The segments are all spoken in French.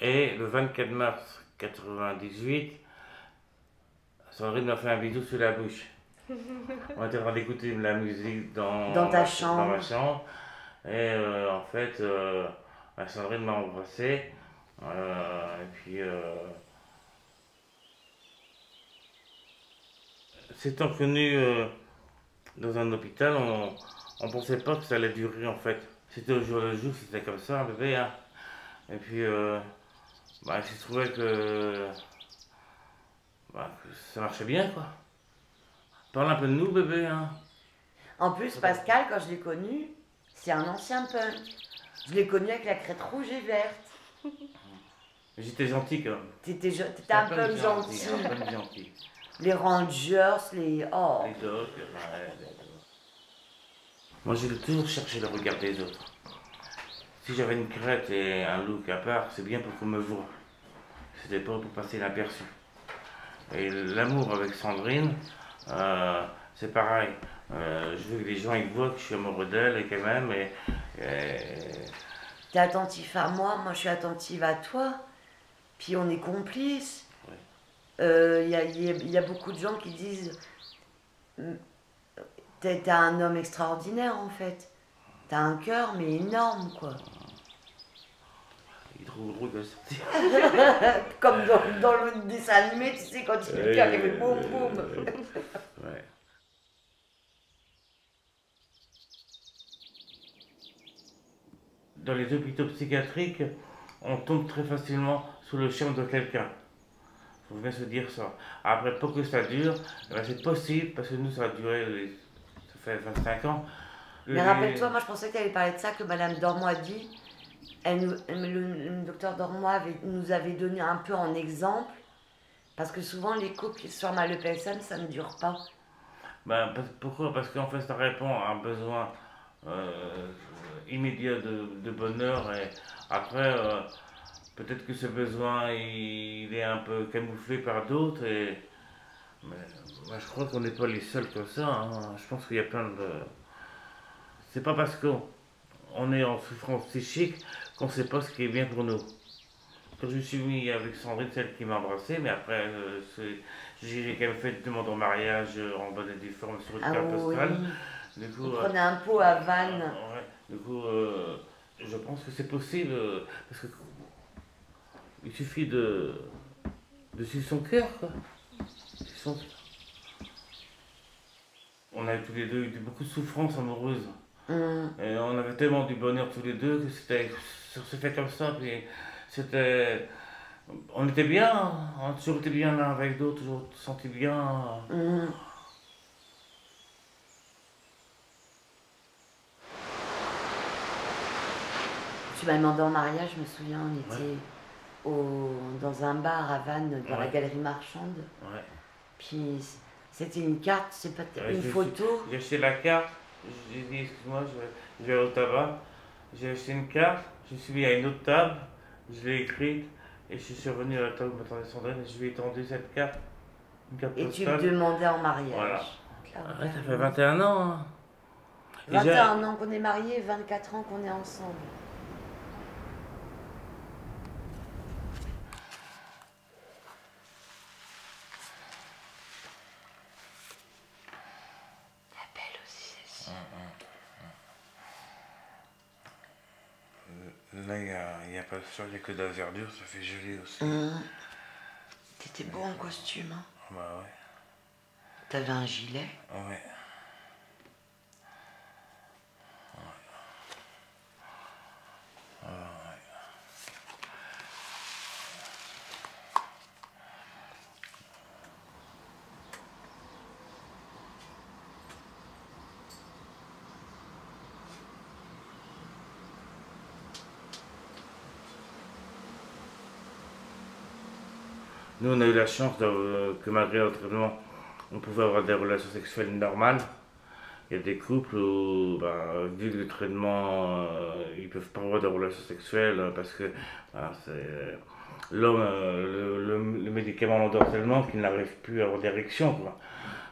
Et le 24 mars 98, Sandrine m'a fait un bisou sur la bouche. On était en train d'écouter de la musique Dans ta dans chambre. ma chambre. Et en fait, Sandrine m'a embrassé. Et puis, s'étant connu dans un hôpital, on pensait pas que ça allait durer en fait. C'était au jour le jour, c'était comme ça, un bébé. Hein. Et puis, il se trouvait que ça marchait bien quoi. Parle un peu de nous, bébé. Hein. En plus, Pascal, quand je l'ai connu, c'est un ancien punk. Je l'ai connu avec la crête rouge et verte. J'étais gentil quand même. T'étais un punk gentil. Un punk gentil. Les Rangers, les... Oh. Les dogs, ouais, les dogs. Moi, j'ai toujours cherché le regard des autres. Si j'avais une crête et un look à part, c'est bien pour qu'on me voie. C'était pas pour passer inaperçu. Et l'amour avec Sandrine, c'est pareil. Je veux que les gens ils voient que je suis amoureux d'elle et qu'elle m'aime. T'es attentif à moi, moi je suis attentive à toi. Puis on est complices. Il y a beaucoup de gens qui disent t'es un homme extraordinaire en fait. T'as un cœur mais énorme quoi. Il est trop drôle de sortir. Comme dans le dessin animé, tu sais, quand il le cœur il fait boum boum. Ouais. Dans les hôpitaux psychiatriques, on tombe très facilement sous le charme de quelqu'un. Il faut bien se dire ça. Après, pour que ça dure, c'est possible, parce que nous, ça a duré, ça fait 25 ans. Mais rappelle-toi, moi je pensais que tu avais parlé de ça, que Madame Dormois a dit. Le docteur Dormois nous avait donné un peu en exemple, parce que souvent les couples qui se forment à l'EPSM, ça ne dure pas. Pourquoi? Parce qu'en fait, ça répond à un besoin immédiat de bonheur. Et après, peut-être que ce besoin, il est un peu camouflé par d'autres. Mais moi, je crois qu'on n'est pas les seuls comme ça. Hein. Je pense qu'il y a plein de... C'est pas parce qu'on est en souffrance psychique qu'on sait pas ce qui est bien pour nous. Quand je me suis mis avec Sandrine, celle qui m'a embrassé, mais après, j'ai quand même fait une demande en mariage en bonne et due forme sur une carte postale. Du coup, on prenait un pot à Vannes. Ouais, du coup, je pense que c'est possible, parce que il suffit de suivre son cœur, quoi. On avait tous les deux eu beaucoup de souffrances amoureuses. Et on avait tellement du bonheur tous les deux que c'était comme ça. Puis c'était. On était bien, on a toujours été bien l'un avec l'autre, toujours senti bien. Tu m'as demandé en mariage, je me souviens, on était dans un bar à Vannes, dans la galerie marchande. Ouais. Puis c'était une carte, c'est pas une photo. J'ai acheté la carte, j'ai dit excuse-moi, je vais au tabac. J'ai acheté une carte, je suis mis à une autre table, je l'ai écrite et je suis revenu à la table où m'attendait Sandrine et je lui ai tendu cette carte. Une carte et postale. tu me demandais en mariage. Voilà. Ouais, ça fait 21 ans. Hein. 21 ans qu'on est mariés, 24 ans qu'on est ensemble. Là, il n'y a pas de sol, il n'y a que de la verdure, ça fait geler aussi. T'étais beau en costume, hein? Bah ouais. T'avais un gilet? Ouais. Nous, on a eu la chance que malgré notre traitement, on pouvait avoir des relations sexuelles normales. Il y a des couples où, vu le traitement, ils ne peuvent pas avoir de relations sexuelles parce que l'homme, le médicament l'endort tellement qu'il n'arrive plus à avoir d'érection.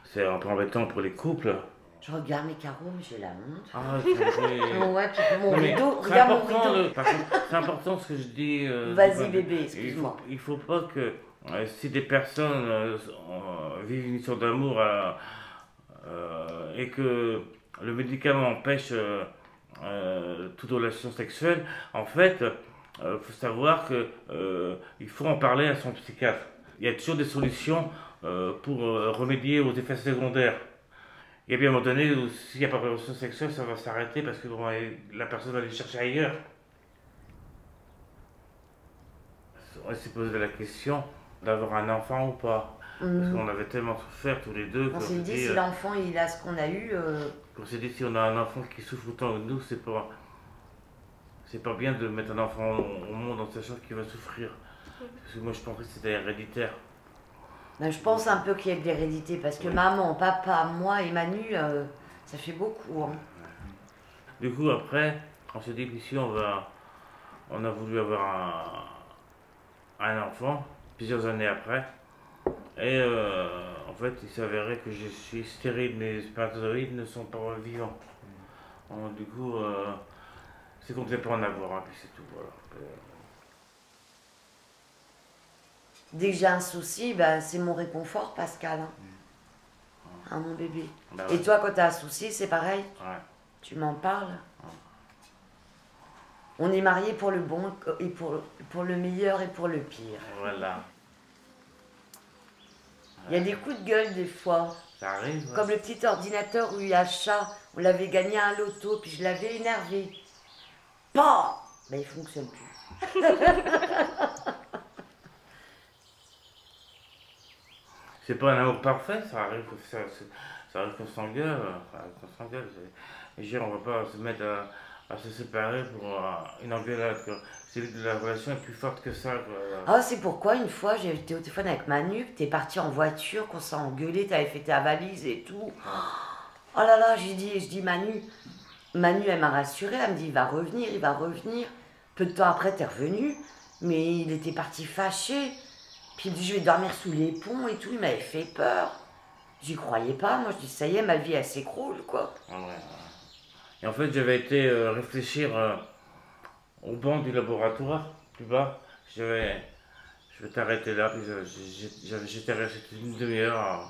C'est un peu embêtant pour les couples. Je regarde mes carreaux, mais j'ai la honte. Ah, Ouais, puis mon non, mais rideau, c'est regarde mon important, rideau. par contre, c'est important ce que je dis. Vas-y bébé, excuse-moi. Il faut pas que si des personnes vivent une histoire d'amour et que le médicament empêche toute relation sexuelle, en fait, faut savoir que il faut en parler à son psychiatre. Il y a toujours des solutions pour remédier aux effets secondaires. Il y a bien un moment donné où s'il n'y a pas de relation sexuelle, ça va s'arrêter parce que bon, la personne va aller chercher ailleurs. On s'est posé la question d'avoir un enfant ou pas. Parce qu'on avait tellement souffert tous les deux. On s'est dit, si l'enfant il a ce qu'on a eu. On s'est dit, si on a un enfant qui souffre autant que nous, c'est pas bien de mettre un enfant au monde en sachant qu'il va souffrir. Parce que moi je pensais que c'était héréditaire. Ben, je pense un peu qu'il y a de l'hérédité parce que maman, papa, moi et Manu, ça fait beaucoup. Hein. Du coup, après, on s'est dit qu'ici on a voulu avoir un enfant, plusieurs années après. Et en fait, il s'avérait que je suis stérile, mes spermatozoïdes ne sont pas vivants. Donc, du coup, c'est qu'on ne devait pas en avoir un, puis c'est tout. Voilà. Dès que j'ai un souci, ben, c'est mon réconfort, Pascal. Hein. Hein, mon bébé. Bah Et ouais. toi, quand tu as un souci, c'est pareil. Ouais. Tu m'en parles. On est mariés pour le bon et pour le meilleur et pour le pire. Voilà. Il y a des coups de gueule des fois. Ça arrive. Ouais. Comme le petit ordinateur où il y a chat, on l'avait gagné à un loto, puis je l'avais énervé. Pas ben, il fonctionne plus. C'est pas un amour parfait, ça arrive, ça arrive qu'on s'engueule. Et je veux dire, on va pas se mettre à se séparer pour une engueulade. La relation est plus forte que ça. Quoi. Ah, c'est pourquoi une fois j'ai été au téléphone avec Manu, que t'es parti en voiture, qu'on s'est engueulé, t'avais fait ta valise et tout. Oh là là, je dis Manu, elle m'a rassurée, elle me dit il va revenir, il va revenir. Peu de temps après, t'es revenu, mais il était parti fâché. Puis il me dit je vais dormir sous les ponts et tout, il m'avait fait peur. J'y croyais pas, moi je dis ça y est, ma vie elle s'écroule quoi. Ouais. Et en fait, j'avais été réfléchir au banc du laboratoire, plus bas. Je vais t'arrêter là, puis j'étais resté une demi-heure.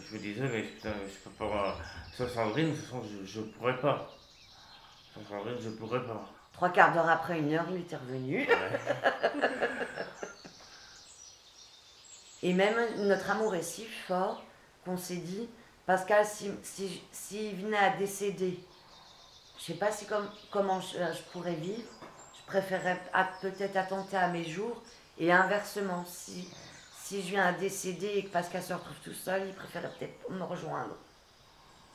Je me disais, mais putain, je peux pas. Sans Sandrine, de toute façon, je pourrais pas. Sans Sandrine, je pourrais pas. 3/4 d'heure après, 1 heure, il était revenu. Ouais. Et même notre amour est si fort qu'on s'est dit, Pascal, s'il venait à décéder, je sais pas si comment je pourrais vivre, je préférerais peut-être attenter à mes jours, et inversement, si je viens à décéder et que Pascal se retrouve tout seul, il préférerait peut-être me rejoindre.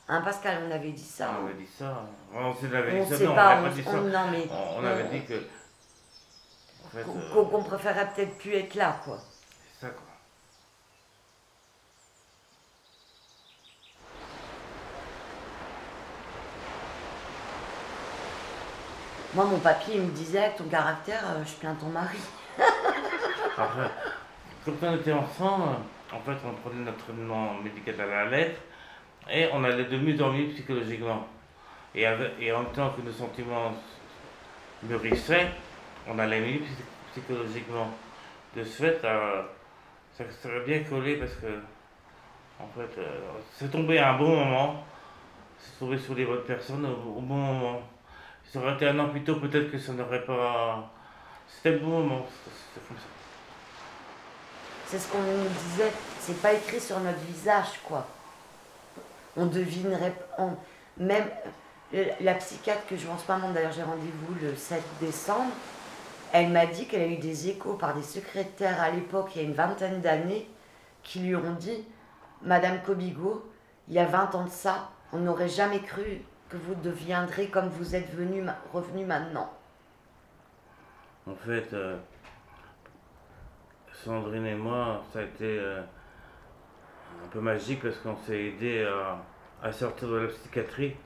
Hein, Pascal, on avait dit ça. On avait dit ça. On s'avait On dit ça. sait Non, pas, on n'avait pas dit ça. non, mais On avait dit que. En fait, qu'on préférerait peut-être plus être là, quoi. c'est ça, quoi. Moi, mon papy, il me disait, avec ton caractère, je plains ton mari. Après, quand on était enfant, en fait, on prenait notre traitement médical à la lettre et on allait de mieux en mieux psychologiquement. Et en même temps que nos sentiments mûrissaient, on allait mieux psychologiquement. De ce fait, ça serait bien collé parce que, en fait, c'est tombé à un bon moment, c'est tombé sur les bonnes personnes au bon moment. Si ça aurait été un an plus tôt, peut-être que ça n'aurait pas. C'était le bon moment, c'était comme ça. C'est ce qu'on nous disait, c'est pas écrit sur notre visage, quoi. On devinerait, même la psychiatre que je vois en ce moment, d'ailleurs j'ai rendez-vous le 7 décembre, elle m'a dit qu'elle a eu des échos par des secrétaires à l'époque, il y a une vingtaine d'années, qui lui ont dit, Madame Kobigo, il y a 20 ans de ça, on n'aurait jamais cru que vous deviendrez comme vous êtes revenu maintenant. En fait, Sandrine et moi, ça a été un peu magique parce qu'on s'est aidé à sortir de la psychiatrie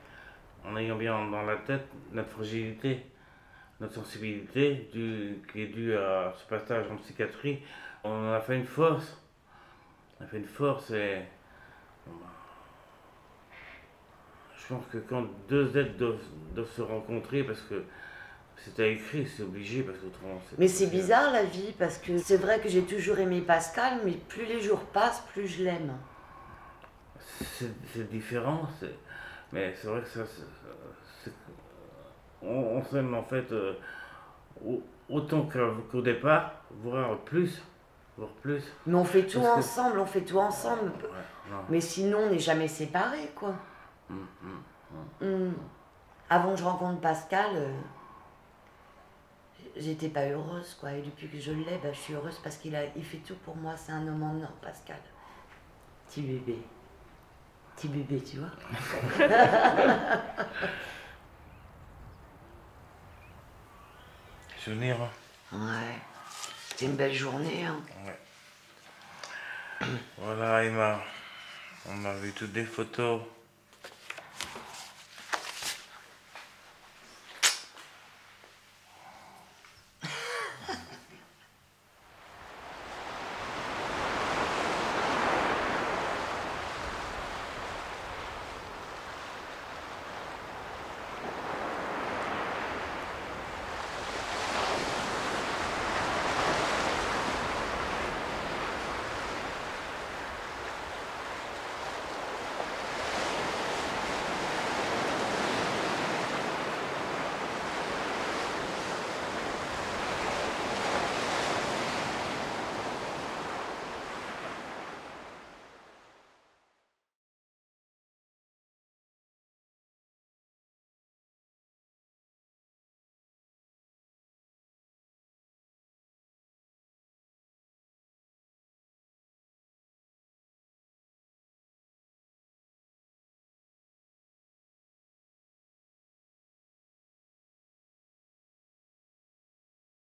en ayant bien dans la tête notre fragilité, notre sensibilité qui est due à ce passage en psychiatrie. On a fait une force. On a fait une force et Je pense que quand deux êtres doivent se rencontrer, parce que c'est à écrit, c'est obligé, parce qu'autrement c'est Mais pas c'est possible. bizarre la vie, parce que c'est vrai que j'ai toujours aimé Pascal, mais plus les jours passent, plus je l'aime. C'est différent, mais c'est vrai que c'est- on s'aime en fait autant qu'au départ, voire plus, voire plus. Mais on fait tout Parce que, ensemble, on fait tout ensemble. ouais, non. Mais sinon, on n'est jamais séparés, quoi. Hum, hum, Hmm. Avant que je rencontre Pascal, j'étais pas heureuse, quoi. Et depuis que je l'ai, bah, je suis heureuse parce il fait tout pour moi. C'est un homme en or, Pascal. Petit bébé. Petit bébé, tu vois. Souvenir, hein. Ouais. C'était une belle journée, hein. Ouais. Voilà, Emma, on a vu toutes des photos.